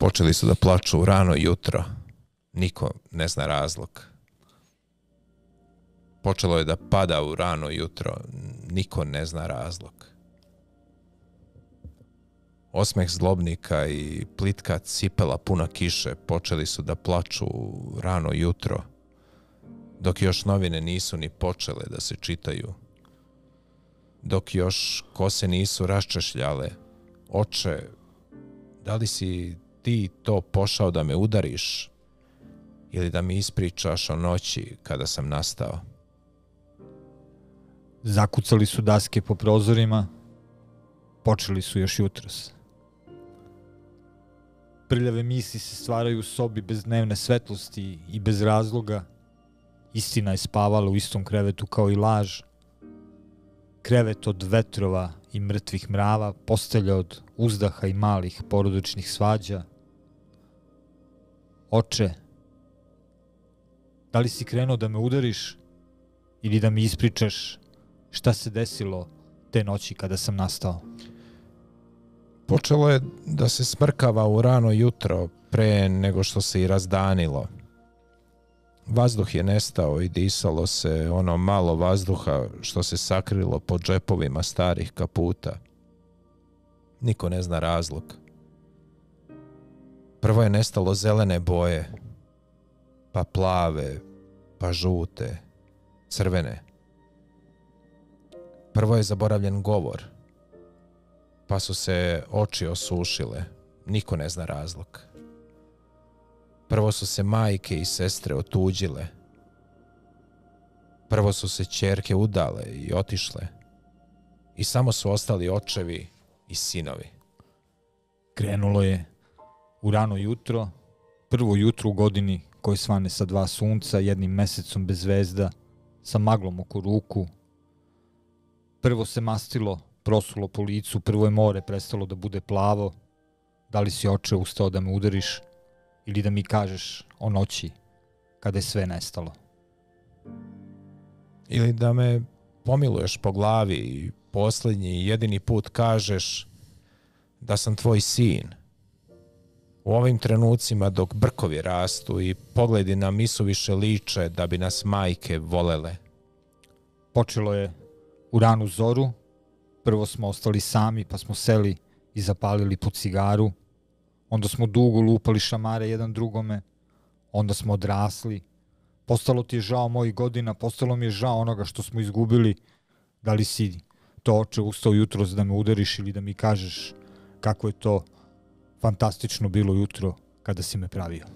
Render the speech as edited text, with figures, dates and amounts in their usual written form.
Počeli su da plaču u rano jutro. Niko ne zna razlog. Počelo je da pada u rano jutro. Niko ne zna razlog. Osmeh zlobnika i plitka cipela puna kiše počeli su da plaču u rano jutro, dok još novine nisu ni počele da se čitaju, dok još kose nisu raščešljale. Oče, da li si ti to pošao da me udariš ili da mi ispričaš o noći kada sam nastao? Zakucali su daske po prozorima, počeli su još jutros. Prljave misli se stvaraju u sobi bez dnevne svetlosti i bez razloga. Istina je spavala u istom krevetu kao i laž. Krevet od vetrova i mrtvih mrava, postelja od uzdaha i malih porodičnih svađa. Oče, da li si krenuo da me udariš ili da mi ispričaš šta se desilo te noći kada sam nastao? Počelo je da se smrkava u rano jutro pre nego što se i razdanilo. Vazduh je nestao i disalo se ono malo vazduha što se sakrilo pod džepovima starih kaputa. Niko ne zna razlog. Prvo je nestalo zelene boje, pa plave, pa žute, crvene. Prvo je zaboravljen govor, pa su se oči osušile. Niko ne zna razlog. Prvo su se majke i sestre otuđile. Prvo su se ćerke udale i otišle. I samo su ostali očevi i sinovi. Krenulo je u rano jutro, prvo jutro u godini koje svane sa 2 sunca, jednim mesecom bez zvezda, sa maglom oko ruku. Prvo se mastilo, prosulo po licu, prvo je more prestalo da bude plavo. Da li si, oče, ustao da me udariš ili da mi kažeš o noći kada je sve nestalo? Ili da me pomiluješ po glavi i posljednji i jedini put kažeš da sam tvoj sin. U ovim trenucima dok brkovi rastu i pogledi nam isuviše liče da bi nas majke volele. Počelo je u ranu zoru. Prvo smo ostali sami, pa smo seli i zapalili po cigaru. Onda smo dugo lupali šamare jedan drugome. Onda smo odrasli. Postalo ti je žao mojih godina, postalo mi je žao onoga što smo izgubili. Da li si to, oče, ustao jutros da me udariš ili da mi kažeš kako je to fantastično bilo jutro kada si me pravio?